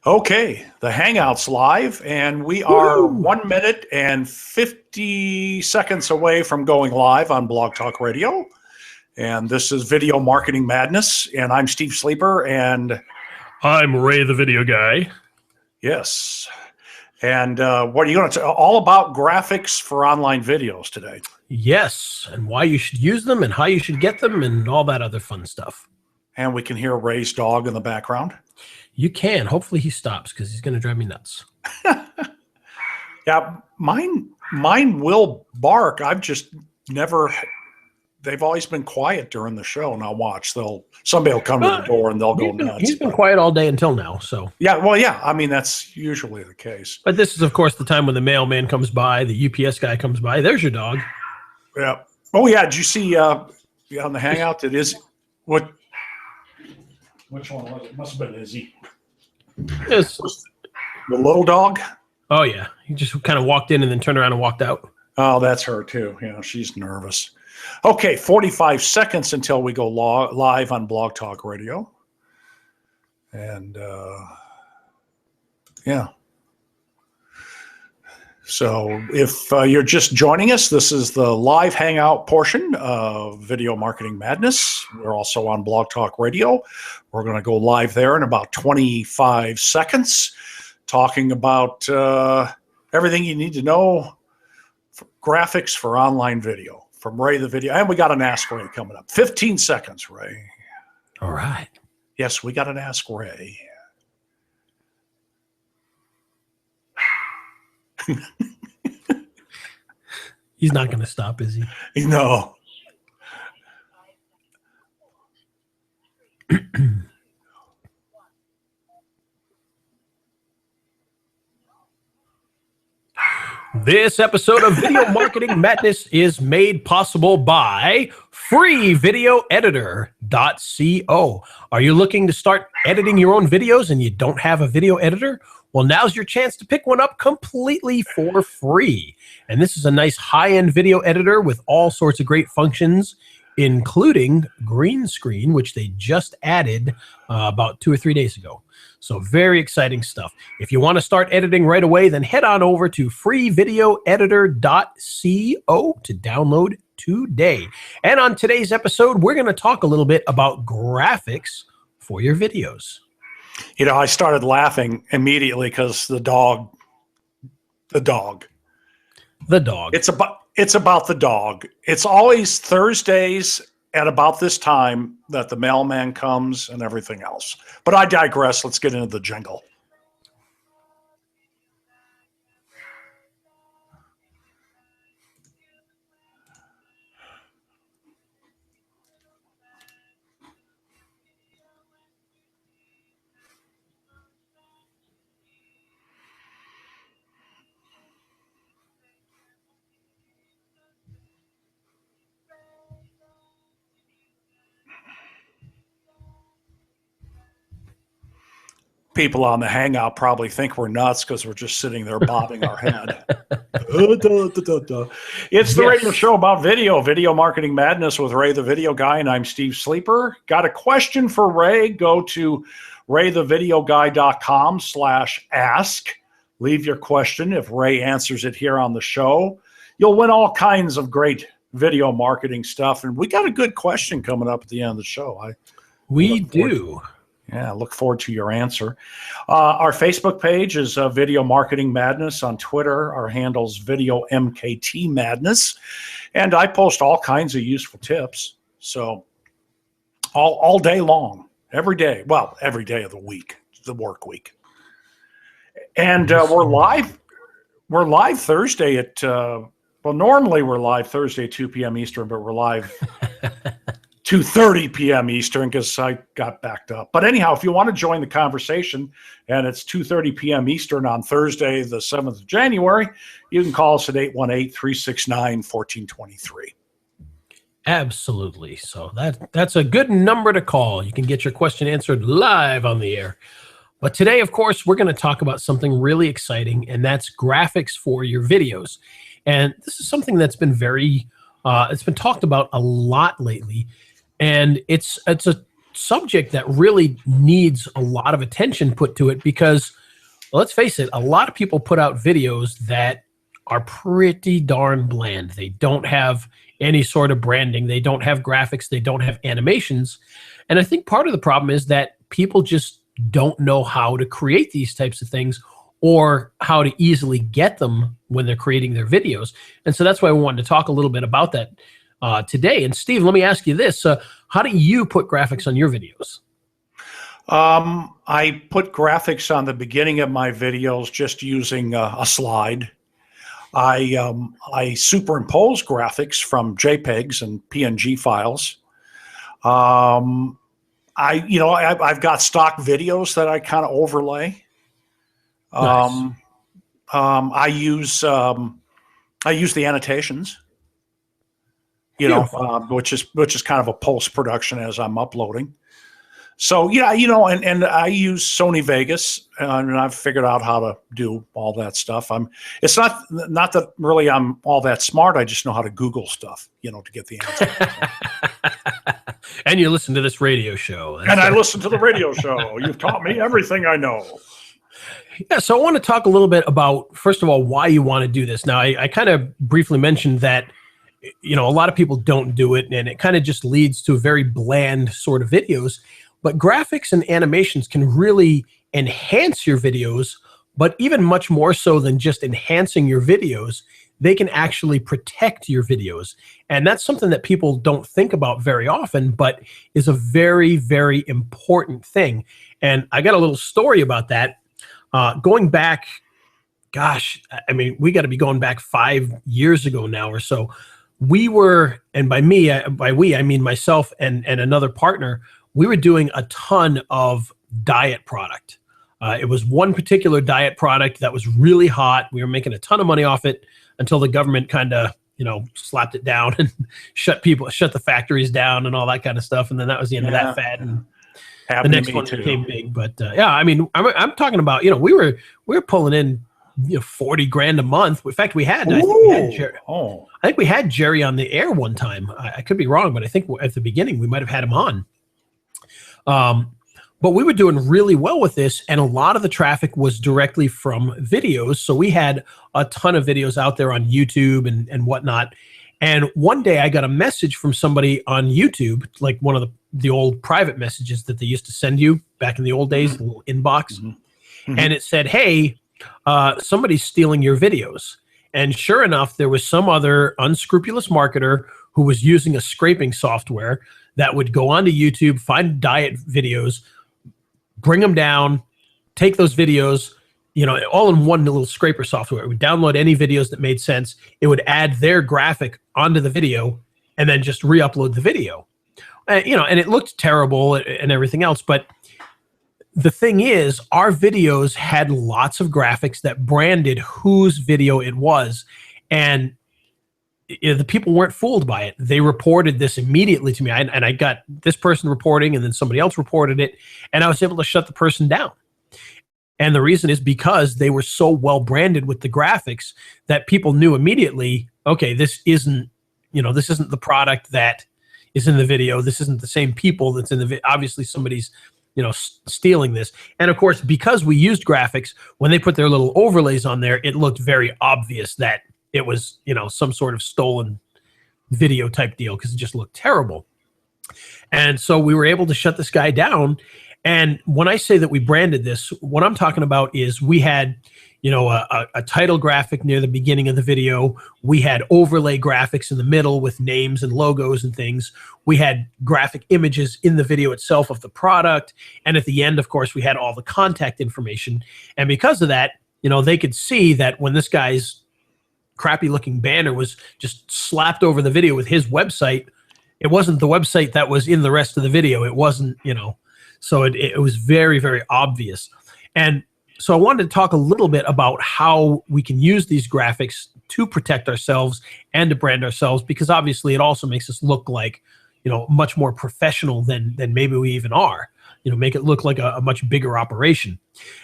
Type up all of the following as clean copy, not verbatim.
Okay, the Hangout's live, and we are 1 minute and 50 seconds away from going live on Blog Talk Radio. And this is Video Marketing Madness, and I'm Steve Sleeper, and I'm Ray the Video Guy. Yes. And what are you going to talk all about graphics for online videos today? Yes, and why you should use them and how you should get them and all that other fun stuff. And we can hear Ray's dog in the background. You can. Hopefully he stops because he's going to drive me nuts. Yeah, mine will bark. I've just never. They've always been quiet during the show. Now watch, somebody will come to the door and they'll go nuts. He's been quiet all day until now. So yeah, well, yeah. I mean, that's usually the case. But this is, of course, the time when the mailman comes by, the UPS guy comes by. There's your dog. Yeah. Oh yeah. Did you see on the Hangout? It is what. Which one was it? Must have been Izzy. Yes. The little dog? Oh, yeah. He just kind of walked in and then turned around and walked out. Oh, that's her, too. Yeah, she's nervous. Okay, 45 seconds until we go live on Blog Talk Radio. And, yeah. So if you're just joining us, this is the live Hangout portion of Video Marketing Madness. We're also on Blog Talk Radio. We're going to go live there in about 25 seconds, talking about everything you need to know for graphics for online video from Ray the Video. And we got an Ask Ray coming up. 15 seconds, Ray. All right. Yes, we got an Ask Ray. He's not going to stop, is he? No. This episode of Video Marketing Madness is made possible by freevideoeditor.co. Are you looking to start editing your own videos and you don't have a video editor? Well, now's your chance to pick one up completely for free. And this is a nice high-end video editor with all sorts of great functions, including green screen, which they just added about 2 or 3 days ago. So very exciting stuff. If you want to start editing right away, then head on over to freevideoeditor.co to download today. And on today's episode, we're going to talk a little bit about graphics for your videos. You know, I started laughing immediately because the dog. It's about the dog. It's always Thursdays at about this time that the mailman comes and everything else. But I digress. Let's get into the jingle. People on the Hangout probably think we're nuts because we're just sitting there bobbing our head. It's the radio show about video Marketing Madness with Ray the Video Guy, and I'm Steve Sleeper. Got a question for Ray? Go to raythevideoguy.com/ask. Leave your question. If Ray answers it here on the show, you'll win all kinds of great video marketing stuff. And we got a good question coming up at the end of the show. We do. Yeah, look forward to your answer. Our Facebook page is Video Marketing Madness. On Twitter, our handle's Video MKT Madness. And I post all kinds of useful tips. So all day long, every day. Well, every day of the week, the work week. And we're live Thursday at, normally we're live Thursday at 2 p.m. Eastern, but we're live 2:30 p.m. Eastern because I got backed up. But anyhow, if you want to join the conversation, and it's 2:30 p.m. Eastern on Thursday, the 7th of January, you can call us at 818-369-1423. Absolutely. So that's a good number to call. You can get your question answered live on the air. But today, of course, we're going to talk about something really exciting, and that's graphics for your videos. And this is something that's been it's been talked about a lot lately. And it's a subject that really needs a lot of attention put to it because, let's face it, a lot of people put out videos that are pretty darn bland. They don't have any sort of branding. They don't have graphics. They don't have animations. And I think part of the problem is that people just don't know how to create these types of things or how to easily get them when they're creating their videos. And so that's why we wanted to talk a little bit about that today. And Steve, let me ask you this. How do you put graphics on your videos? I put graphics on the beginning of my videos just using a slide. I superimpose graphics from JPEGs and PNG files. I've got stock videos that I kind of overlay. Nice. I use the annotations, which is kind of a post-production as I'm uploading. So yeah, and I use Sony Vegas, and I've figured out how to do all that stuff. It's not that really I'm all that smart. I just know how to Google stuff, to get the answer. And you listen to this radio show. I listen to the radio show. You've taught me everything I know. Yeah, so I want to talk a little bit about, first of all, why you want to do this. Now, I kind of briefly mentioned that, a lot of people don't do it, and it kind of just leads to very bland sort of videos. But graphics and animations can really enhance your videos, but even much more so than just enhancing your videos, they can actually protect your videos. And that's something that people don't think about very often, but is a very, very important thing. And I got a little story about that. Going back, gosh, I mean, we got to be going back 5 years ago now or so. We were, and by we, I mean myself and another partner, we were doing a ton of diet product. It was one particular diet product that was really hot. We were making a ton of money off it until the government kind of, slapped it down and shut the factories down and all that kind of stuff. And then that was the end of that fad. And the next one became big. But yeah, I mean, I'm talking about, we were pulling in 40 grand a month. In fact, I think we had Jerry on the air one time. I could be wrong, but I think at the beginning we might have had him on. But we were doing really well with this, and a lot of the traffic was directly from videos. So we had a ton of videos out there on YouTube and whatnot. And one day I got a message from somebody on YouTube, like one of the old private messages that they used to send you back in the old days, a little inbox. Mm-hmm. Mm-hmm. And it said, hey, somebody's stealing your videos. And sure enough, there was some other unscrupulous marketer who was using a scraping software that would go onto YouTube, find diet videos, bring them down, take those videos, all in one little scraper software. It would download any videos that made sense. It would add their graphic onto the video and then just re-upload the video. And it looked terrible and everything else. But the thing is, our videos had lots of graphics that branded whose video it was. And the people weren't fooled by it. They reported this immediately to me. And I got this person reporting, and then somebody else reported it. And I was able to shut the person down. And the reason is because they were so well branded with the graphics that people knew immediately, okay, this isn't the product that is in the video. This isn't the same people that's in the video. Obviously somebody's, stealing this. And of course, because we used graphics, when they put their little overlays on there, it looked very obvious that it was, some sort of stolen video type deal because it just looked terrible. And so we were able to shut this guy down. And when I say that we branded this, what I'm talking about is we had, a title graphic near the beginning of the video. We had overlay graphics in the middle with names and logos and things. We had graphic images in the video itself of the product. And at the end, of course, we had all the contact information. And because of that, they could see that when this guy's crappy looking banner was just slapped over the video with his website, it wasn't the website that was in the rest of the video. It wasn't, so it was very, very obvious. And so I wanted to talk a little bit about how we can use these graphics to protect ourselves and to brand ourselves, because obviously it also makes us look like, much more professional than maybe we even are, make it look like a much bigger operation.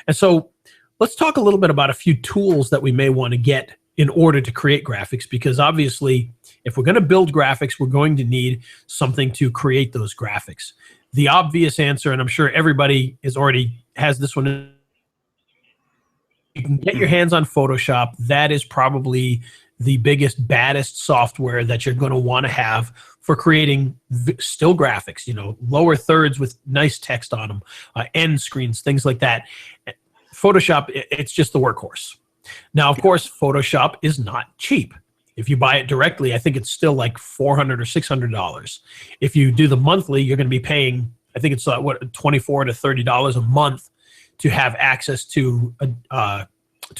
And so let's talk a little bit about a few tools that we may want to get in order to create graphics, because obviously if we're going to build graphics, we're going to need something to create those graphics. the obvious answer, and I'm sure everybody has this one. You can get your hands on Photoshop. That is probably the biggest, baddest software that you're going to want to have for creating still graphics, lower thirds with nice text on them, end screens, things like that. Photoshop, it's just the workhorse. Now, of course, Photoshop is not cheap. If you buy it directly, I think it's still like $400 or $600. If you do the monthly, you're going to be paying, I think it's $24 to $30 a month to have access to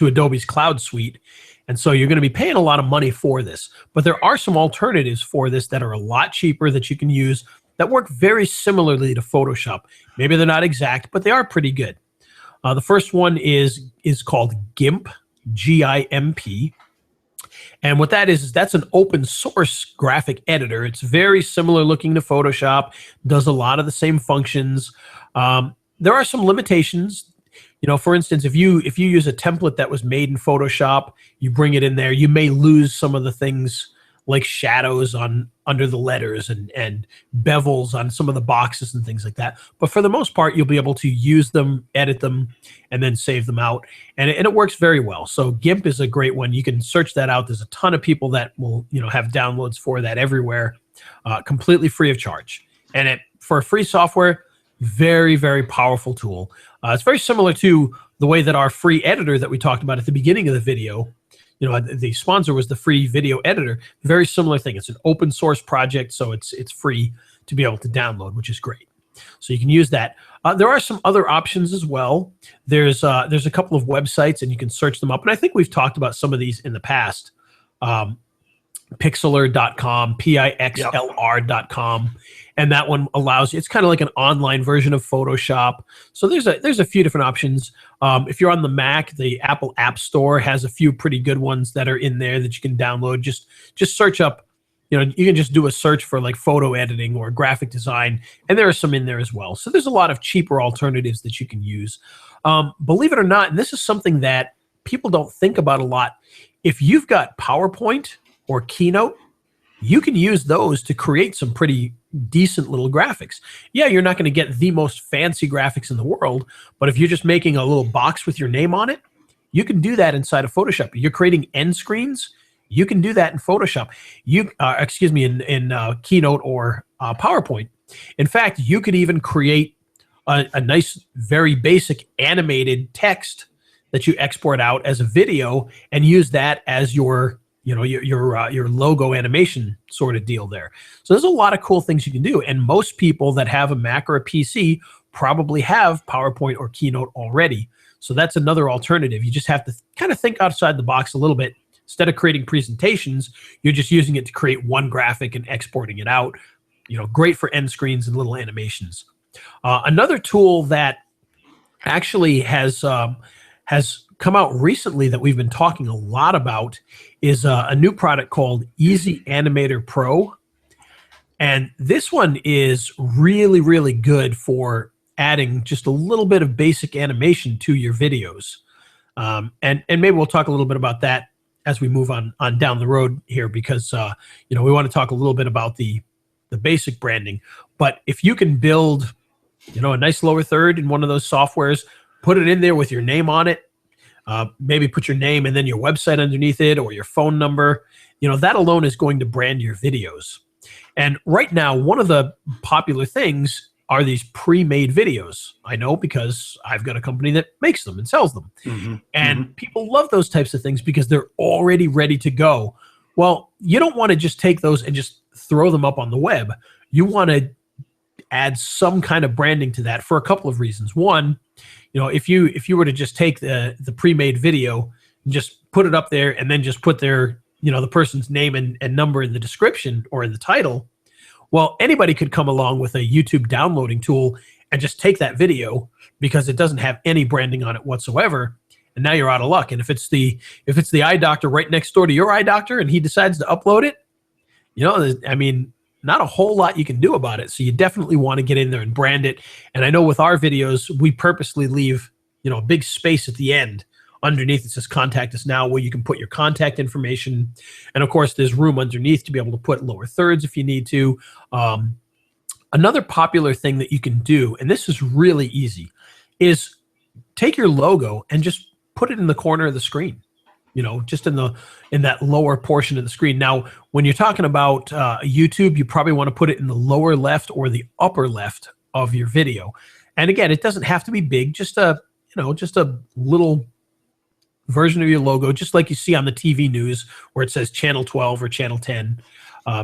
Adobe's Cloud Suite. And so you're going to be paying a lot of money for this. But there are some alternatives for this that are a lot cheaper that you can use that work very similarly to Photoshop. Maybe they're not exact, but they are pretty good. The first one is called GIMP, G-I-M-P. And what that is that's an open source graphic editor. It's very similar looking to Photoshop, does a lot of the same functions. There are some limitations. For instance, if you use a template that was made in Photoshop, you bring it in there, you may lose some of the things like shadows under the letters and bevels on some of the boxes and things like that. But for the most part, you'll be able to use them, edit them, and then save them out. And it works very well. So GIMP is a great one. You can search that out. There's a ton of people that will have downloads for that everywhere, completely free of charge. And for free software, very, very powerful tool. It's very similar to the way that our free editor that we talked about at the beginning of the video, the sponsor was the free video editor. Very similar thing. It's an open source project, so it's free to be able to download, which is great. So you can use that. There are some other options as well. There's a couple of websites, and you can search them up. And I think we've talked about some of these in the past. Pixlr.com, Pixlr.com. And that one allows you, it's kind of like an online version of Photoshop. So there's a few different options. If you're on the Mac, the Apple App Store has a few pretty good ones that are in there that you can download. Just search up, you can just do a search for like photo editing or graphic design, and there are some in there as well. So there's a lot of cheaper alternatives that you can use. Believe it or not, and this is something that people don't think about a lot, if you've got PowerPoint or Keynote, you can use those to create some pretty decent little graphics. Yeah, you're not going to get the most fancy graphics in the world, but if you're just making a little box with your name on it, you can do that inside of Photoshop. You're creating end screens, you can do that in Photoshop. In Keynote or PowerPoint. In fact, you could even create a nice, very basic animated text that you export out as a video and use that as your logo animation sort of deal there. So there's a lot of cool things you can do. And most people that have a Mac or a PC probably have PowerPoint or Keynote already. So that's another alternative. You just have to kind of think outside the box a little bit. Instead of creating presentations, you're just using it to create one graphic and exporting it out. Great for end screens and little animations. Another tool that actually has come out recently that we've been talking a lot about is a new product called Easy Animator Pro. And this one is really, really good for adding just a little bit of basic animation to your videos. And maybe we'll talk a little bit about that as we move on down the road here, because we want to talk a little bit about the basic branding. But if you can build a nice lower third in one of those softwares, put it in there with your name on it, maybe put your name and then your website underneath it or your phone number, that alone is going to brand your videos. And right now, one of the popular things are these pre-made videos. I know because I've got a company that makes them and sells them. Mm-hmm. And people love those types of things because they're already ready to go. Well, you don't want to just take those and just throw them up on the web. You want to add some kind of branding to that for a couple of reasons. One, if you were to just take the pre-made video and just put it up there and then just put their, the person's name and number in the description or in the title, well, anybody could come along with a YouTube downloading tool and just take that video because it doesn't have any branding on it whatsoever, and now you're out of luck. And if it's the eye doctor right next door to your eye doctor and he decides to upload it, not a whole lot you can do about it. So you definitely want to get in there and brand it. And I know with our videos, we purposely leave, a big space at the end. Underneath it says contact us now, where you can put your contact information. And of course, there's room underneath to be able to put lower thirds if you need to. Another popular thing that you can do, and this is really easy, is take your logo and just put it in the corner of the screen. Just in that lower portion of the screen. Now, when you're talking about YouTube, you probably want to put it in the lower left or the upper left of your video. And again, it doesn't have to be big. Just a little version of your logo, just like you see on the TV news where it says Channel 12 or Channel 10.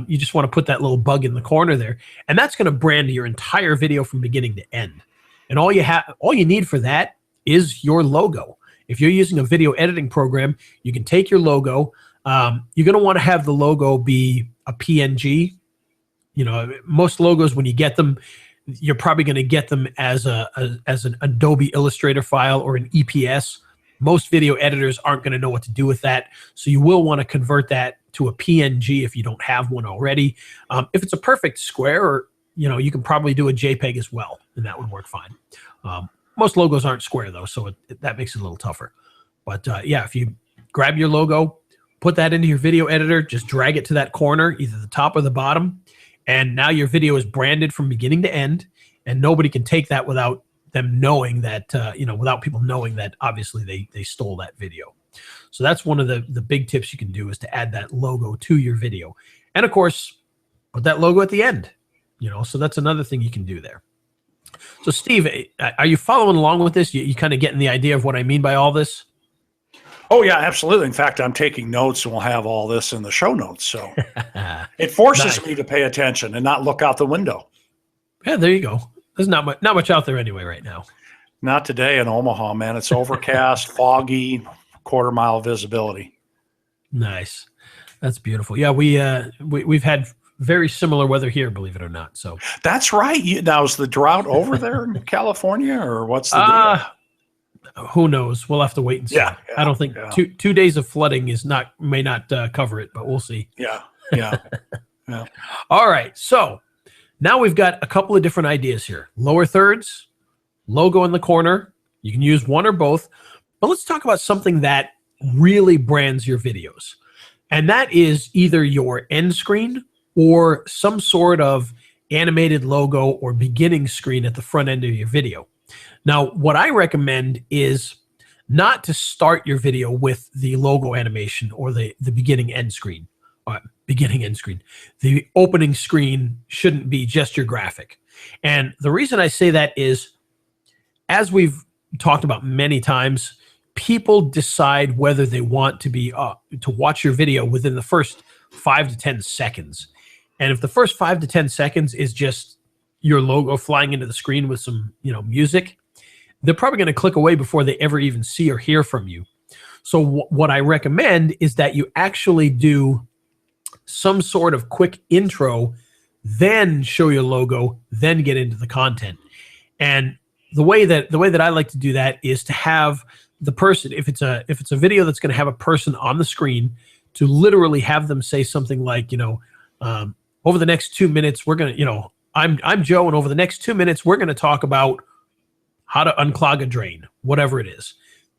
You just want to put that little bug in the corner there, and that's going to brand your entire video from beginning to end. And all you need for that is your logo. If you're using a video editing program, you can take your logo. You're going to want to have the logo be a PNG. Most logos, when you get them, you're probably going to get them as an Adobe Illustrator file or an EPS. Most video editors aren't going to know what to do with that, so you will want to convert that to a PNG if you don't have one already. If it's a perfect square, or you can probably do a JPEG as well, and that would work fine. Most logos aren't square though, so that makes it a little tougher. But yeah, if you grab your logo, put that into your video editor, just drag it to that corner, either the top or the bottom, and now your video is branded from beginning to end, and nobody can take that without them knowing that, without people knowing that obviously they stole that video. So that's one of the big tips you can do, is to add that logo to your video. And of course, put that logo at the end, so that's another thing you can do there. So Steve, are you following along with this? You kind of getting the idea of what I mean by all this? Oh yeah, absolutely. In fact, I'm taking notes, and we'll have all this in the show notes. So it forces me to pay attention and not look out the window. Yeah, there you go. There's not much out there anyway right now. Not today in Omaha, man. It's overcast, foggy, quarter-mile visibility. Nice. That's beautiful. Yeah, we've had very similar weather here, believe it or not. So that's right. Now, is the drought over there in California, or what's the deal? Who knows? We'll have to wait and see. Yeah, I don't think 2 days of flooding may not cover it, but we'll see. Yeah. All right. So now we've got a couple of different ideas here. Lower thirds, logo in the corner. You can use one or both. But let's talk about something that really brands your videos. And that is either your end screen or some sort of animated logo or beginning screen at the front end of your video. Now, what I recommend is not to start your video with the logo animation or the beginning end screen. The opening screen shouldn't be just your graphic. And the reason I say that is, as we've talked about many times, people decide whether they want to be to watch your video within the first 5 to 10 seconds. And if the first 5 to 10 seconds is just your logo flying into the screen with some, music, they're probably going to click away before they ever even see or hear from you. So what I recommend is that you actually do some sort of quick intro, then show your logo, then get into the content. And the way that I like to do that is to have the person, if it's a video that's going to have a person on the screen, to literally have them say something like, over the next 2 minutes, we're going to, I'm Joe, and over the next 2 minutes, we're going to talk about how to unclog a drain, whatever it is.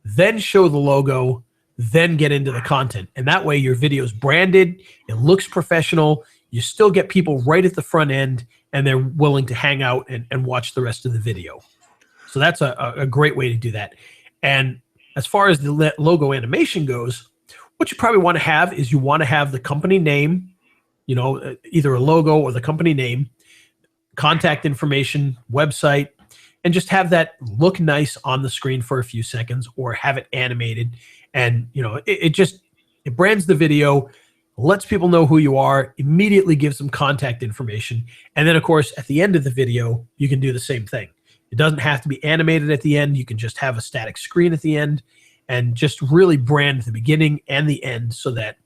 Then show the logo, then get into the content. And that way your video is branded, it looks professional, you still get people right at the front end, and they're willing to hang out and watch the rest of the video. So that's a great way to do that. And as far as the logo animation goes, what you probably want to have is you want to have the company name, either a logo or the company name, contact information, website, and just have that look nice on the screen for a few seconds, or have it animated. And, it brands the video, lets people know who you are, immediately gives them contact information. And then, of course, at the end of the video, you can do the same thing. It doesn't have to be animated at the end. You can just have a static screen at the end and just really brand the beginning and the end, so that,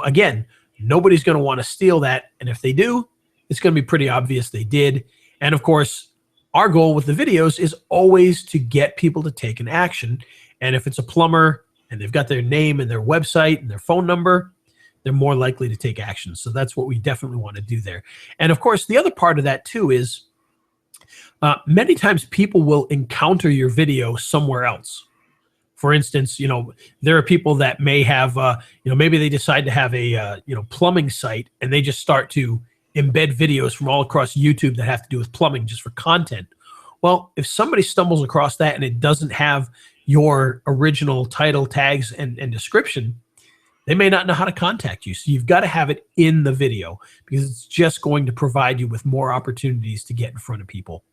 again, nobody's going to want to steal that. And if they do, it's going to be pretty obvious they did. And of course, our goal with the videos is always to get people to take an action. And if it's a plumber and they've got their name and their website and their phone number, they're more likely to take action. So that's what we definitely want to do there. And of course, the other part of that too is many times people will encounter your video somewhere else. For instance, there are people that may have, maybe they decide to have a, plumbing site, and they just start to embed videos from all across YouTube that have to do with plumbing just for content. Well, if somebody stumbles across that and it doesn't have your original title, tags, and description, they may not know how to contact you. So you've got to have it in the video, because it's just going to provide you with more opportunities to get in front of people.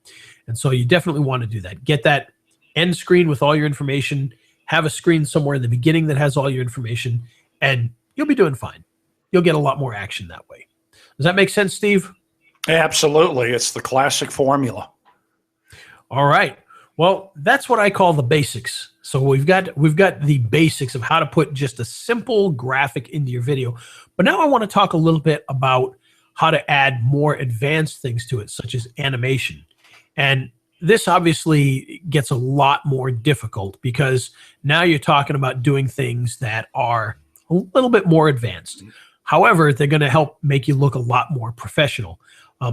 And so you definitely want to do that. Get that end screen with all your information, have a screen somewhere in the beginning that has all your information, and you'll be doing fine. You'll get a lot more action that way. Does that make sense, Steve? Absolutely. It's the classic formula. All right. Well, that's what I call the basics. So we've got the basics of how to put just a simple graphic into your video. But now I want to talk a little bit about how to add more advanced things to it, such as animation. And this obviously gets a lot more difficult, because now you're talking about doing things that are a little bit more advanced. However, they're going to help make you look a lot more professional.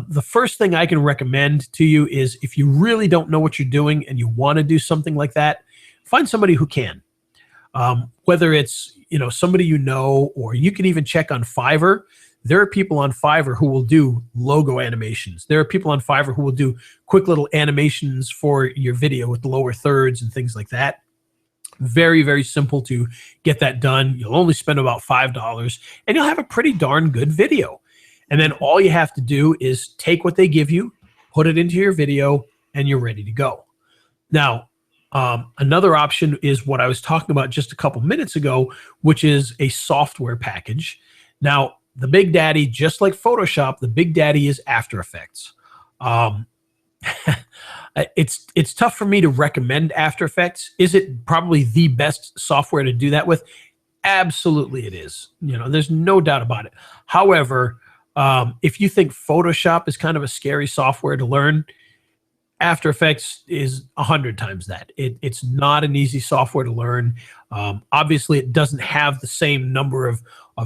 The first thing I can recommend to you is, if you really don't know what you're doing and you want to do something like that, find somebody who can. Whether it's somebody you know, or you can even check on Fiverr. There are people on Fiverr who will do logo animations. There are people on Fiverr who will do quick little animations for your video with the lower thirds and things like that. Very, very simple to get that done. You'll only spend about $5 and you'll have a pretty darn good video. And then all you have to do is take what they give you, put it into your video, and you're ready to go. Now, another option is what I was talking about just a couple minutes ago, which is a software package. Now, the big daddy, just like Photoshop, the big daddy is After Effects. It's tough for me to recommend After Effects. Is it probably the best software to do that with? Absolutely it is. There's no doubt about it. However, if you think Photoshop is kind of a scary software to learn, After Effects is 100 times that. It's not an easy software to learn. Obviously, it doesn't have the same number of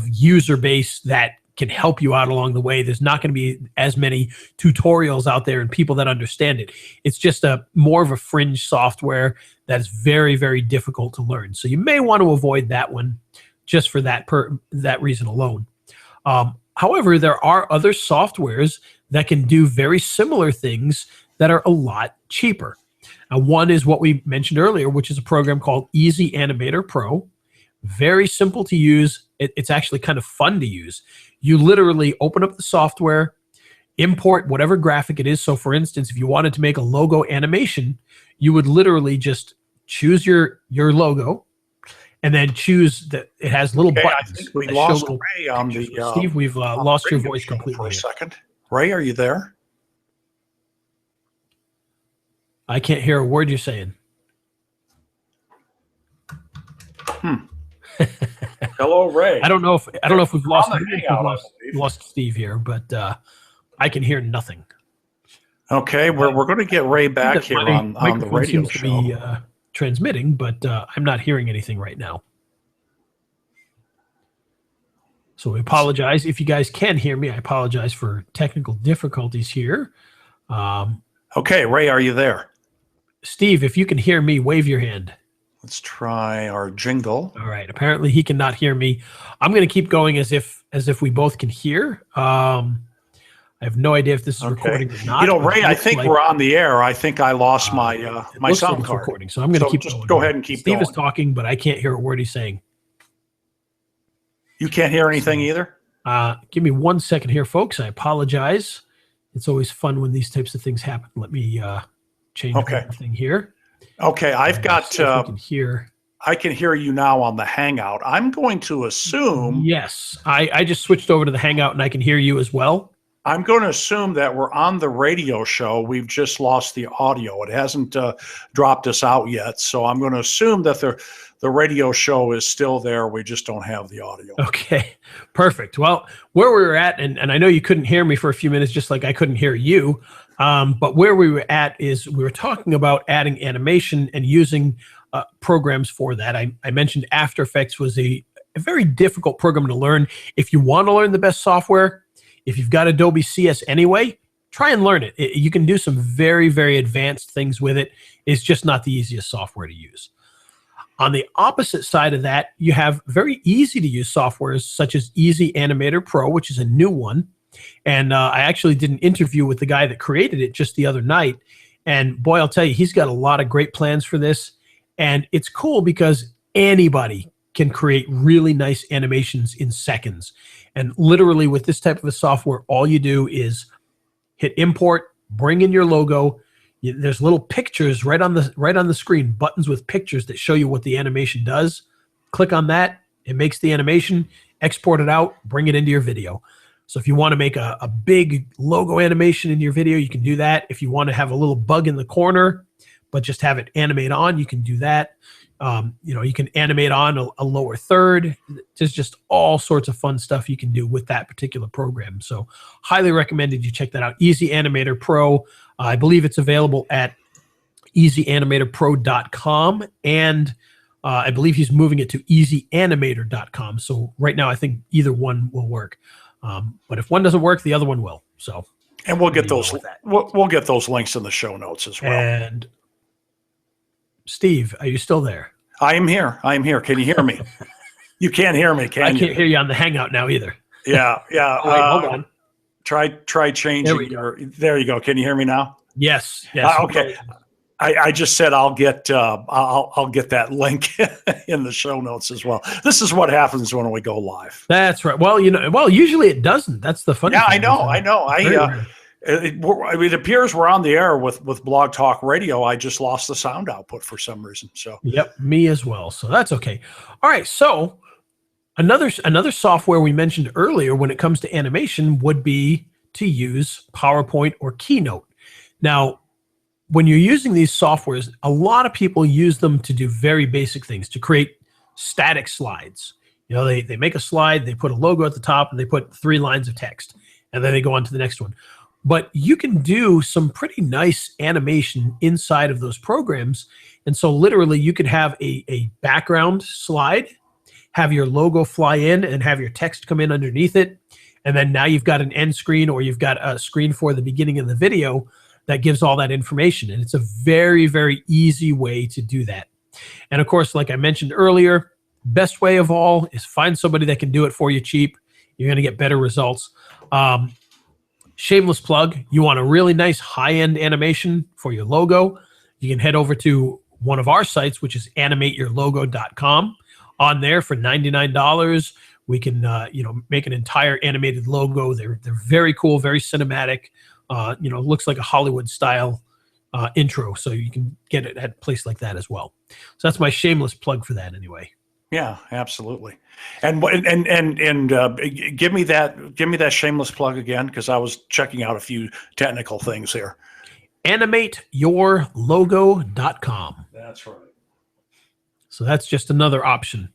user base that can help you out along the way. There's not going to be as many tutorials out there and people that understand it. It's just more of a fringe software that's very, very difficult to learn. So you may want to avoid that one just for that reason alone. However, there are other softwares that can do very similar things that are a lot cheaper. One is what we mentioned earlier, which is a program called Easy Animator Pro. Very simple to use. It's actually kind of fun to use. You literally open up the software, import whatever graphic it is. So for instance, if you wanted to make a logo animation, you would literally just choose your logo, and then choose that it has little buttons. I think we lost Ray on the Steve, we've lost your voice completely for a second. Ray, are you there? I can't hear a word you're saying. Hello, Ray. I don't know if we've lost Steve here, but I can hear nothing. Okay, we're going to get Ray back here on the radio show. Seems to be transmitting, but I'm not hearing anything right now. So we apologize. If you guys can hear me, I apologize for technical difficulties here. Okay, Ray, are you there? Steve, if you can hear me, wave your hand. Let's try our jingle. All right. Apparently he cannot hear me. I'm going to keep going as if we both can hear. I have no idea if this is recording or not. Ray, I think we're on the air. I think I lost my my sound card. Recording, so I'm going to keep going. Go ahead and keep going. Steve is talking, but I can't hear a word he's saying. You can't hear anything either? Give me 1 second here, folks. I apologize. It's always fun when these types of things happen. Let me change everything here. Okay, I've got. I can hear. I can hear you now on the Hangout. I'm going to assume. Yes, I just switched over to the Hangout and I can hear you as well. I'm going to assume that we're on the radio show. We've just lost the audio. It hasn't dropped us out yet. So I'm going to assume that the radio show is still there. We just don't have the audio. Okay, perfect. Well, where we were at, and I know you couldn't hear me for a few minutes, just like I couldn't hear you. But where we were at is we were talking about adding animation and using programs for that. I mentioned After Effects was a very difficult program to learn. If you want to learn the best software, if you've got Adobe CS anyway, try and learn it. You can do some very, very advanced things with it. It's just not the easiest software to use. On the opposite side of that, you have very easy to use softwares such as Easy Animator Pro, which is a new one. And I actually did an interview with the guy that created it just the other night. And boy, I'll tell you, he's got a lot of great plans for this. And it's cool because anybody can create really nice animations in seconds. And literally with this type of a software, all you do is hit import, bring in your logo. There's little pictures right on the screen, buttons with pictures that show you what the animation does. Click on that. It makes the animation, export it out, bring it into your video. So if you want to make a big logo animation in your video, you can do that. If you want to have a little bug in the corner, but just have it animate on, you can do that. You can animate on a lower third. There's just all sorts of fun stuff you can do with that particular program. So highly recommended you check that out. Easy Animator Pro. I believe it's available at easyanimatorpro.com, and I believe he's moving it to easyanimator.com. So right now I think either one will work. But if one doesn't work, the other one will. So, and we'll get those. We'll get those links in the show notes as well. And Steve, are you still there? I am here. I am here. Can you hear me? You can't hear me, can you? I can't hear you on the Hangout now either. Yeah. Oh, wait, hold on. Try changing your. There you go. Can you hear me now? Yes. Okay. I just said I'll get that link in the show notes as well. This is what happens when we go live. That's right. Well, usually it doesn't. That's the funny thing. I know. It appears we're on the air with Blog Talk Radio. I just lost the sound output for some reason. So yep, me as well. So that's okay. All right. So another software we mentioned earlier when it comes to animation would be to use PowerPoint or Keynote. Now, when you're using these softwares, a lot of people use them to do very basic things, to create static slides. They make a slide, they put a logo at the top, and they put 3 lines of text, and then they go on to the next one. But you can do some pretty nice animation inside of those programs. And so literally you could have a background slide, have your logo fly in, and have your text come in underneath it. And then now you've got an end screen, or you've got a screen for the beginning of the video that gives all that information. And it's a very, very easy way to do that. And of course, like I mentioned earlier, best way of all is find somebody that can do it for you cheap. You're going to get better results. Shameless plug, you want a really nice high-end animation for your logo, you can head over to one of our sites, which is animateyourlogo.com. On there for $99, we can make an entire animated logo. They're very cool, very cinematic. Looks like a Hollywood style intro, so you can get it at a place like that as well. So that's my shameless plug for that anyway. Yeah, absolutely. And give me that shameless plug again, because I was checking out a few technical things here. Animateyourlogo.com. That's right. So that's just another option.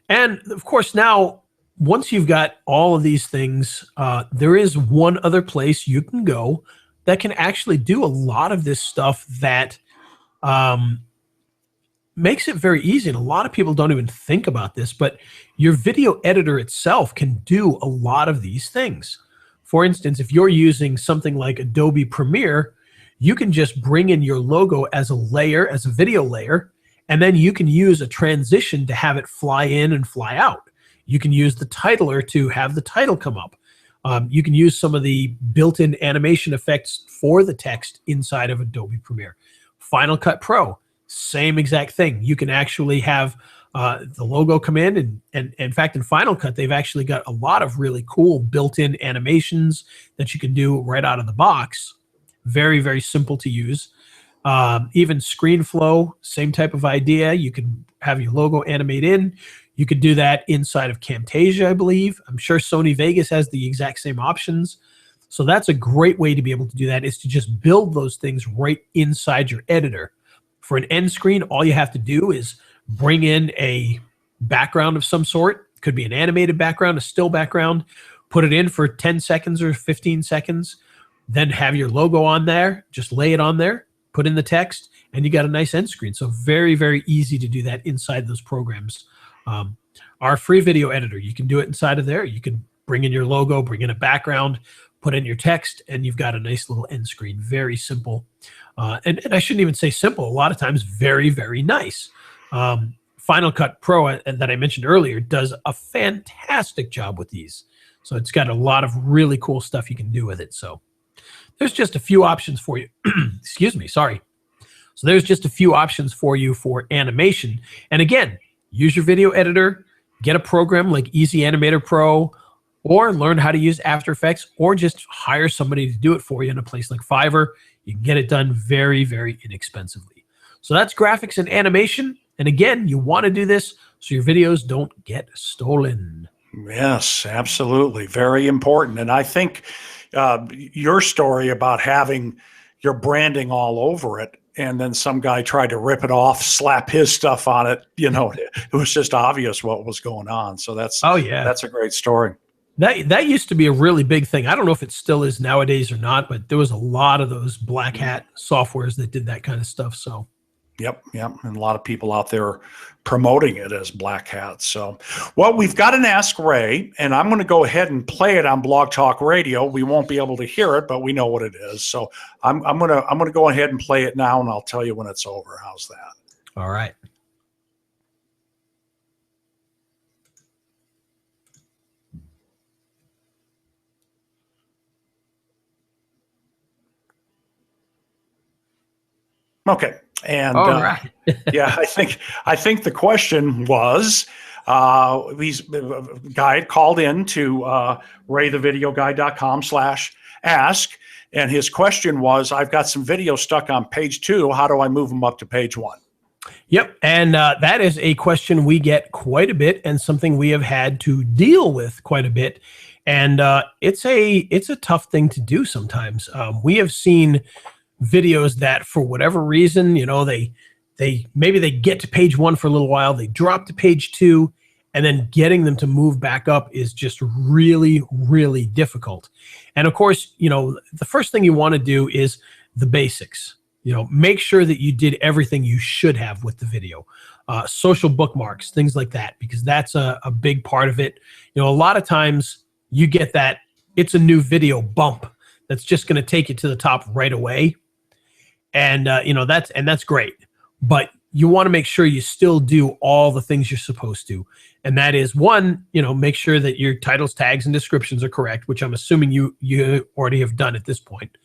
And of course, now once you've got all of these things, there is one other place you can go that can actually do a lot of this stuff that makes it very easy. And a lot of people don't even think about this, but your video editor itself can do a lot of these things. For instance, if you're using something like Adobe Premiere, you can just bring in your logo as a layer, as a video layer, and then you can use a transition to have it fly in and fly out. You can use the titler to have the title come up. You can use some of the built-in animation effects for the text inside of Adobe Premiere. Final Cut Pro, same exact thing. You can actually have the logo come in, and in fact, in Final Cut, they've actually got a lot of really cool built-in animations that you can do right out of the box. Very, very simple to use. Even ScreenFlow, same type of idea. You can have your logo animate in. You could do that inside of Camtasia, I believe. I'm sure Sony Vegas has the exact same options. So that's a great way to be able to do that, is to just build those things right inside your editor. For an end screen, all you have to do is bring in a background of some sort. Could be an animated background, a still background. Put it in for 10 seconds or 15 seconds. Then have your logo on there. Just lay it on there. Put in the text, and you got a nice end screen. So very, very easy to do that inside those programs. Our free video editor, you can do it inside of there. You can bring in your logo, bring in a background, put in your text, and you've got a nice little end screen. Very simple. And I shouldn't even say simple. A lot of times, very, very nice. Final Cut Pro that I mentioned earlier does a fantastic job with these. So it's got a lot of really cool stuff you can do with it. So there's just a few options for you. Excuse me, sorry. So there's just a few options for you for animation. And again, use your video editor, get a program like Easy Animator Pro, or learn how to use After Effects, or just hire somebody to do it for you in a place like Fiverr. You can get it done very, very inexpensively. So that's graphics and animation. And again, you want to do this so your videos don't get stolen. Yes, absolutely. Very important. And I think your story about having your branding all over it, and then some guy tried to rip it off, slap his stuff on it, it was just obvious what was going on. So that's a great story. That used to be a really big thing. I don't know if it still is nowadays or not, but there was a lot of those black hat softwares that did that kind of stuff. So, yep. And a lot of people out there promoting it as black hats. So, well, we've got an Ask Ray, and I'm going to go ahead and play it on Blog Talk Radio. We won't be able to hear it, but we know what it is. So I'm going to go ahead and play it now, and I'll tell you when it's over. How's that? All right. Okay. And all right. yeah, I think the question was, these guy called in to raythevideoguy.com/ask, and his question was, I've got some videos stuck on page 2. How do I move them up to page 1? Yep, and that is a question we get quite a bit, and something we have had to deal with quite a bit. And it's a tough thing to do sometimes. We have seen videos that, for whatever reason, they maybe they get to page 1 for a little while, they drop to page 2, and then getting them to move back up is just really, really difficult. And of course, the first thing you want to do is the basics. Make sure that you did everything you should have with the video. Social bookmarks, things like that, because that's a big part of it. A lot of times you get that it's a new video bump that's just going to take you to the top right away. And that's great, but you want to make sure you still do all the things you're supposed to. And that is, one, make sure that your titles, tags, and descriptions are correct, which I'm assuming you already have done at this point.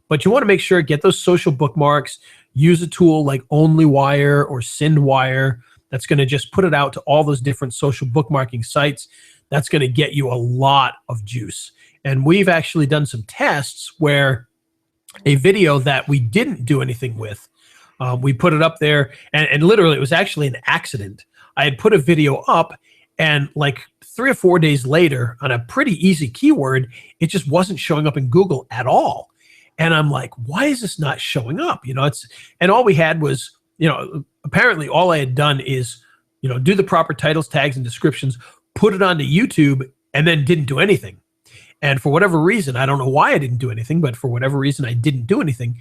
But you want to make sure, get those social bookmarks, use a tool like OnlyWire or SendWire. That's going to just put it out to all those different social bookmarking sites. That's going to get you a lot of juice. And we've actually done some tests where a video that we didn't do anything with, we put it up there, and literally it was actually an accident. I had put a video up, and like 3 or 4 days later, on a pretty easy keyword, it just wasn't showing up in Google at all. And I'm like, why is this not showing up? And all we had was, apparently all I had done is, do the proper titles, tags, and descriptions, put it onto YouTube, and then didn't do anything. And for whatever reason, I don't know why I didn't do anything, but for whatever reason, I didn't do anything.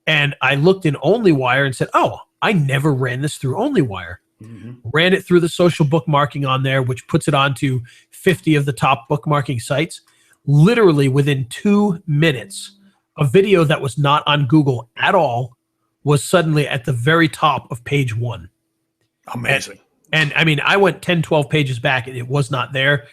And I looked in OnlyWire and said, oh, I never ran this through OnlyWire. Mm-hmm. Ran it through the social bookmarking on there, which puts it onto 50 of the top bookmarking sites. Literally within 2 minutes, a video that was not on Google at all was suddenly at the very top of page 1. Amazing. And I mean, I went 10, 12 pages back and it was not there.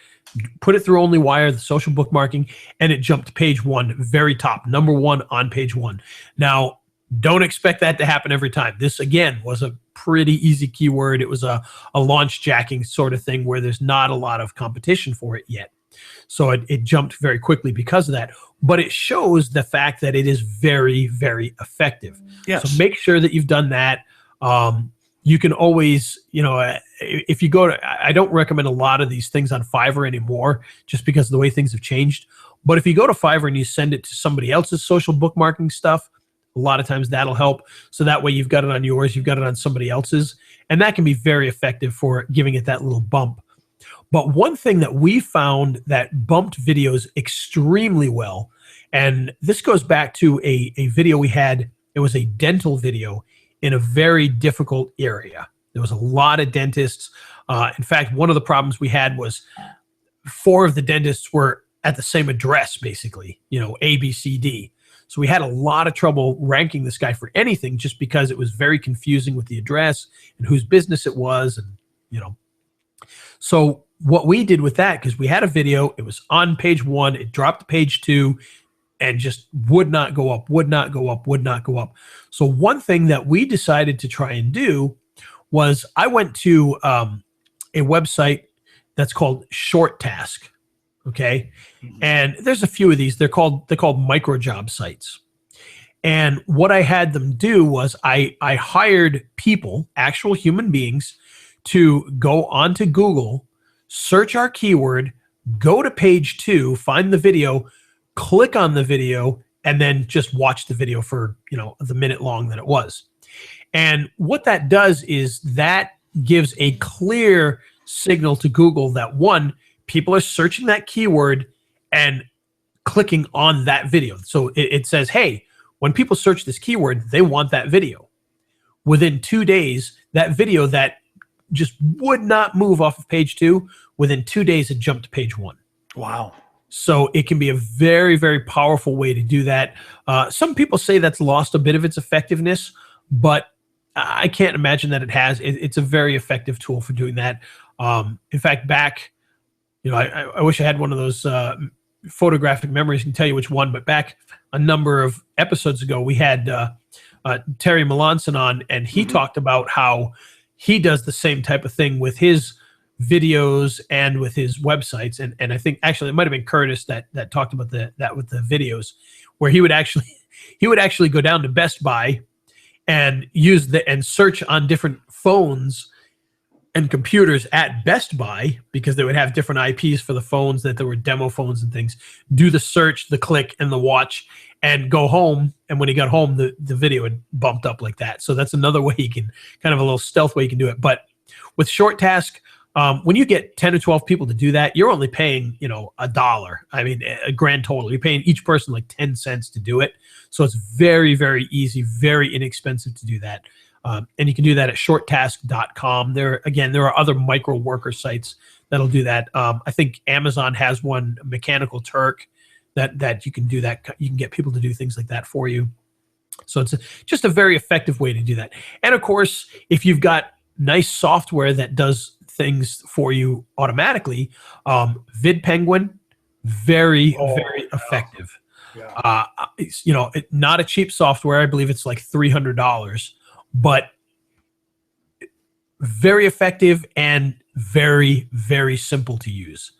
Put it through OnlyWire, the social bookmarking, and it jumped to page 1, very top, number 1 on page 1. Now, don't expect that to happen every time. This, again, was a pretty easy keyword. It was a launch jacking sort of thing where there's not a lot of competition for it yet. So it jumped very quickly because of that. But it shows the fact that it is very, very effective. Yes. So make sure that you've done that. You can always, if you go to, I don't recommend a lot of these things on Fiverr anymore, just because of the way things have changed. But if you go to Fiverr and you send it to somebody else's social bookmarking stuff, a lot of times that'll help. So that way you've got it on yours, you've got it on somebody else's, and that can be very effective for giving it that little bump. But one thing that we found that bumped videos extremely well, and this goes back to a video we had, it was a dental video in a very difficult area. There was a lot of dentists. In fact, one of the problems we had was 4 of the dentists were at the same address, basically, A, B, C, D. So we had a lot of trouble ranking this guy for anything just because it was very confusing with the address and whose business it was. And, So what we did with that, because we had a video, it was on page 1, it dropped to page 2, and just would not go up, would not go up, would not go up. So one thing that we decided to try and do was I went to a website that's called Short Task. Okay. And there's a few of these. They're called micro job sites. And what I had them do was I hired people, actual human beings, to go onto Google, search our keyword, go to page 2, find the video, click on the video, and then just watch the video for, the minute long that it was. And what that does is that gives a clear signal to Google that, one, people are searching that keyword and clicking on that video. So it says, hey, when people search this keyword, they want that video. Within 2 days, that video that just would not move off of page 2, within 2 days, it jumped to page 1. Wow. So it can be a very, very powerful way to do that. Some people say that's lost a bit of its effectiveness, but I can't imagine that it has. It's a very effective tool for doing that. In fact, back, I wish I had one of those photographic memories and tell you which one, but back a number of episodes ago, we had Terry Melanson on, and he talked about how he does the same type of thing with his videos and with his websites. And I think actually it might have been Curtis that talked about that with the videos, where he would actually go down to Best Buy and and search on different phones and computers at Best Buy, because they would have different IPs for the phones, that there were demo phones and things, do the search, the click, and the watch, and go home. And when he got home, the video had bumped up like that. So that's another way you can, kind of a little stealth way you can do it. But with Short Task, when you get 10 or 12 people to do that, you're only paying, $1. I mean, a grand total. You're paying each person like 10 cents to do it. So it's very, very easy, very inexpensive to do that. And you can do that at shorttask.com. There are other micro worker sites that'll do that. I think Amazon has one, Mechanical Turk, that you can do that. You can get people to do things like that for you. So it's just a very effective way to do that. And of course, if you've got nice software that does things for you automatically, VidPenguin, very effective. Yeah. It's not a cheap software. I believe it's like $300, but very effective and very, very simple to use.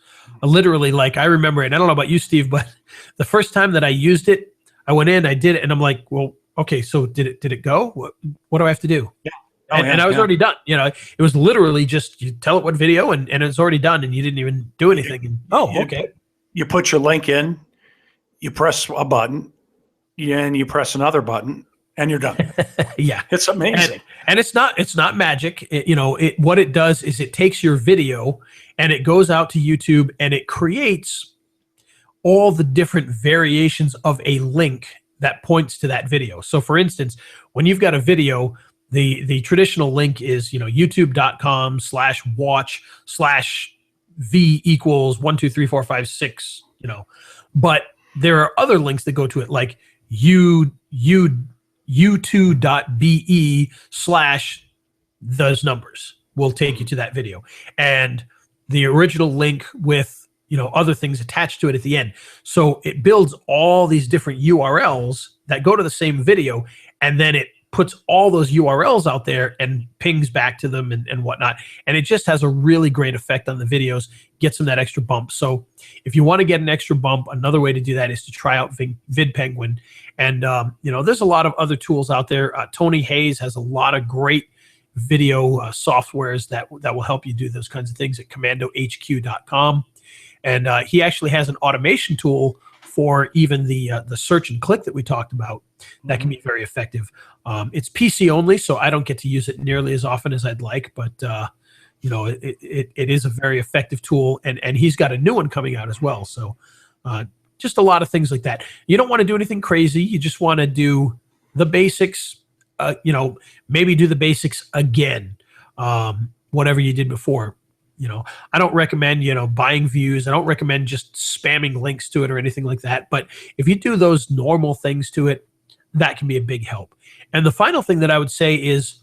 Literally, like, I remember, and I don't know about you, Steve, but the first time that I used it, I went in, I did it, and I'm like, well, okay, so did it go? What do I have to do? Yeah. And I was already done. It was literally just, you tell it what video, and it's already done, and you didn't even do anything. And, okay. You put your link in, you press a button, and you press another button, and you're done. Yeah, it's amazing. And it's not magic. What it does is it takes your video and it goes out to YouTube, and it creates all the different variations of a link that points to that video. So, for instance, when you've got a video, the traditional link is, youtube.com/watch/v equals 1 2 3 4 5 6, but there are other links that go to it, like u2.be/those numbers will take you to that video, and the original link with other things attached to it at the end. So it builds all these different URLs that go to the same video, and then it puts all those URLs out there and pings back to them and whatnot. And it just has a really great effect on the videos, gets them that extra bump. So if you want to get an extra bump, another way to do that is to try out VidPenguin. And, there's a lot of other tools out there. Tony Hayes has a lot of great video softwares that will help you do those kinds of things at commandohq.com. And he actually has an automation tool for even the search and click that we talked about that can be very effective. It's PC only, so I don't get to use it nearly as often as I'd like, but it is a very effective tool, and he's got a new one coming out as well. So just a lot of things like that. You don't want to do anything crazy. You just want to do the basics, maybe do the basics again, whatever you did before. I don't recommend, buying views. I don't recommend just spamming links to it or anything like that. But if you do those normal things to it, that can be a big help. And the final thing that I would say is,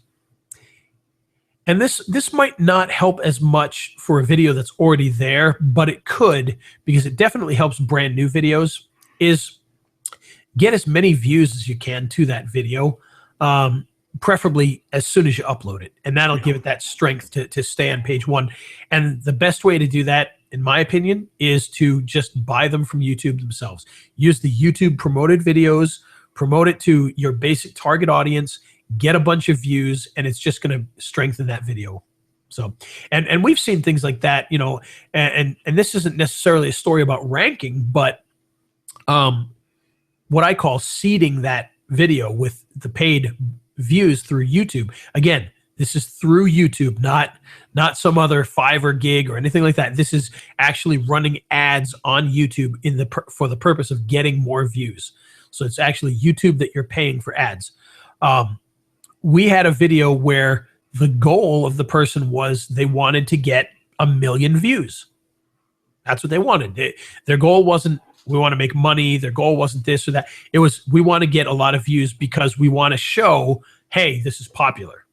And this might not help as much for a video that's already there, but it could, because it definitely helps brand new videos, is get as many views as you can to that video, preferably as soon as you upload it. And that'll give it that strength to stay on page one. And the best way to do that, in my opinion, is to just buy them from YouTube themselves. Use the YouTube promoted videos, promote it to your basic target audience, get a bunch of views, and it's just going to strengthen that video. So, and we've seen things like that, you know, and this isn't necessarily a story about ranking, but what I call seeding that video with the paid views through YouTube. Again, this is through YouTube, not some other Fiverr gig or anything like that. This is actually running ads on YouTube for the purpose of getting more views. So it's actually YouTube that you're paying for ads. We had a video where the goal of the person was they wanted to get 1 million views. That's what they wanted. Their goal wasn't, we want to make money. Their goal wasn't this or that. It was, we want to get a lot of views because we want to show, hey, this is popular.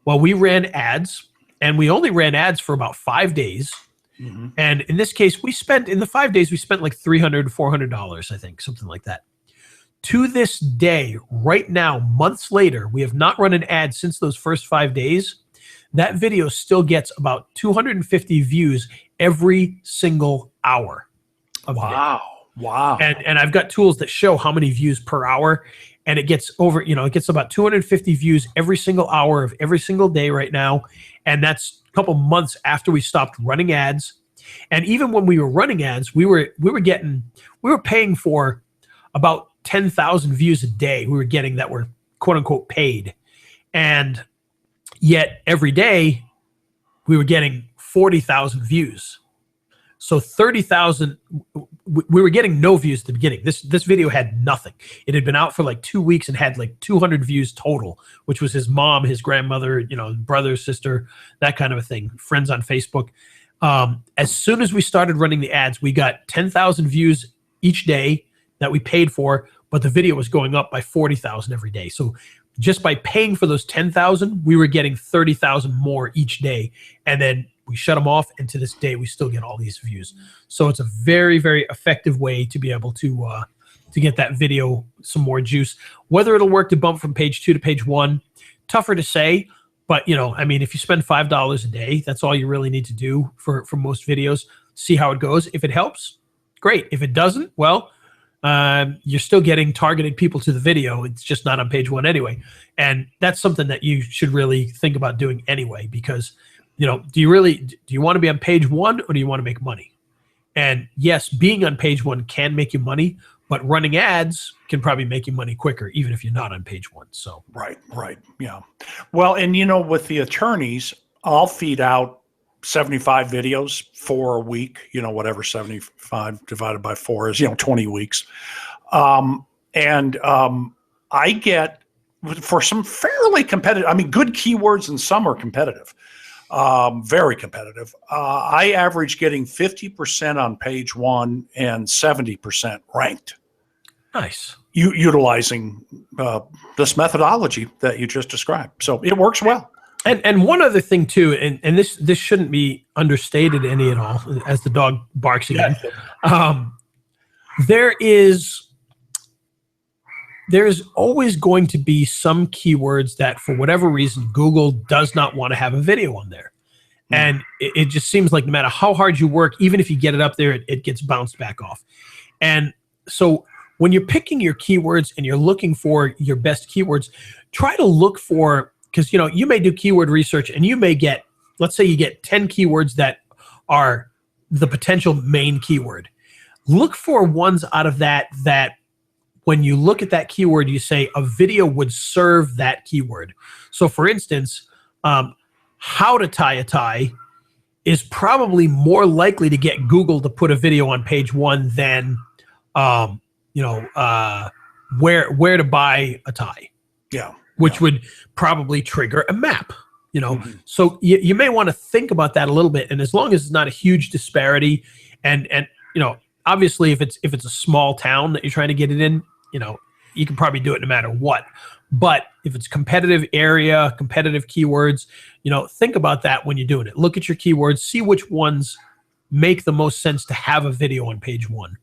Well, we ran ads, and we only ran ads for about 5 days. Mm-hmm. And in this case, in the 5 days, we spent like $300, $400, I think, something like that. To this day, right now, months later, we have not run an ad since those first 5 days. That video still gets about 250 views every single hour. Wow. And I've got tools that show how many views per hour, and it gets it gets about 250 views every single hour of every single day right now. And that's a couple months after we stopped running ads. And even when we were running ads, we were paying for about 10,000 views a day we were getting that were quote unquote paid. And yet every day we were getting 40,000 views. So 30,000, we were getting no views at the beginning. This video had nothing. It had been out for like 2 weeks and had like 200 views total, which was his mom, his grandmother, you know, brother, sister, that kind of a thing, friends on Facebook. As soon as we started running the ads, we got 10,000 views each day that we paid for, but the video was going up by 40,000 every day. So just by paying for those 10,000, we were getting 30,000 more each day. And then we shut them off, and to this day, we still get all these views. So it's a very, very effective way to be able to get that video some more juice. Whether it'll work to bump from page 2 to page 1, tougher to say. But, you know, I mean, if you spend $5 a day, that's all you really need to do for most videos. See how it goes. If it helps, great. If it doesn't, well, you're still getting targeted people to the video. It's just not on page 1 anyway. And that's something that you should really think about doing anyway, because, you know, do you want to be on page 1 or do you want to make money? And yes, being on page 1 can make you money, but running ads can probably make you money quicker, even if you're not on page 1. So right, yeah. Well, and you know, with the attorneys, I'll feed out 75 videos for a week. You know, whatever 75 divided by 4 is, you know, 20 weeks, and I get, for some fairly competitive, I mean, good keywords, and some are competitive. Very competitive. I average getting 50% on page 1 and 70% ranked. Nice. Utilizing this methodology that you just described. So it works well. And one other thing too, and this shouldn't be understated any at all, as the dog barks again. Yeah. There is always going to be some keywords that, for whatever reason, Google does not want to have a video on there. And it just seems like no matter how hard you work, even if you get it up there, it gets bounced back off. And so when you're picking your keywords and you're looking for your best keywords, try to look for, because, you know, you may do keyword research and you may get, let's say you get 10 keywords that are the potential main keyword. Look for ones out of that when you look at that keyword, you say a video would serve that keyword. So for instance, how to tie a tie is probably more likely to get Google to put a video on page 1 than, where to buy a tie. Yeah. Which would probably trigger a map, you know. Mm-hmm. So you may want to think about that a little bit. And as long as it's not a huge disparity, and you know, obviously if it's a small town that you're trying to get it in, you know, you can probably do it no matter what. But if it's competitive area, competitive keywords, think about that when you're doing it. Look at your keywords, see which ones make the most sense to have a video on page 1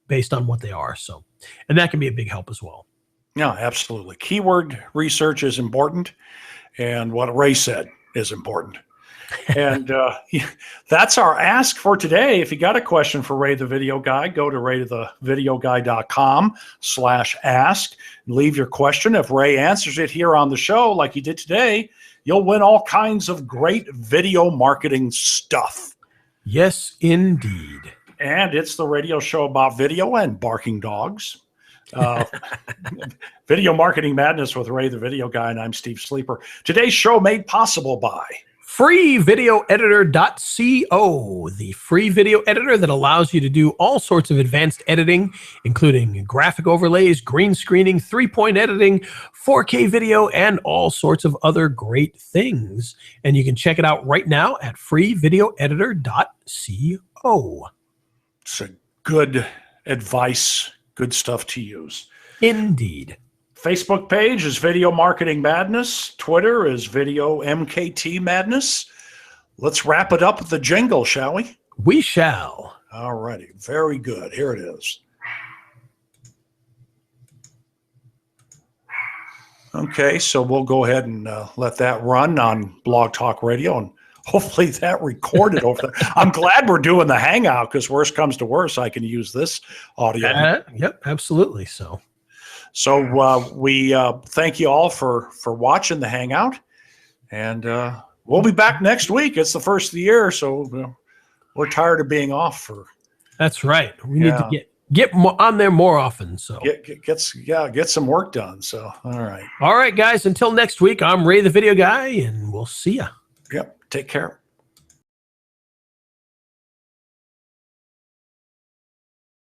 based on what they are. So, and that can be a big help as well. Yeah, absolutely. Keyword research is important, and what Ray said is important. And that's our ask for today. If you got a question for Ray the Video Guy, go to raythevideoguy.com/ask and leave your question. If Ray answers it here on the show like he did today, you'll win all kinds of great video marketing stuff. Yes, indeed. And it's the radio show about video and barking dogs. Video Marketing Madness with Ray the Video Guy, and I'm Steve Sleeper. Today's show made possible by freevideoeditor.co, the free video editor that allows you to do all sorts of advanced editing, including graphic overlays, green screening, 3-point editing, 4K video, and all sorts of other great things. And you can check it out right now at freevideoeditor.co. It's a good advice, good stuff to use. Indeed. Facebook page is Video Marketing Madness. Twitter is Video MKT Madness. Let's wrap it up with the jingle, shall we? We shall. All righty. Very good. Here it is. Okay, so we'll go ahead and let that run on Blog Talk Radio, and hopefully that recorded over there. I'm glad we're doing the Hangout, because worst comes to worst, I can use this audio. Yep, absolutely. So we thank you all for watching the Hangout, and we'll be back next week. It's the first of the year, so we're tired of being off for. That's right. We need to get on there more often. So get some work done. So all right, guys. Until next week, I'm Ray the Video Guy, and we'll see ya. Yep. Take care.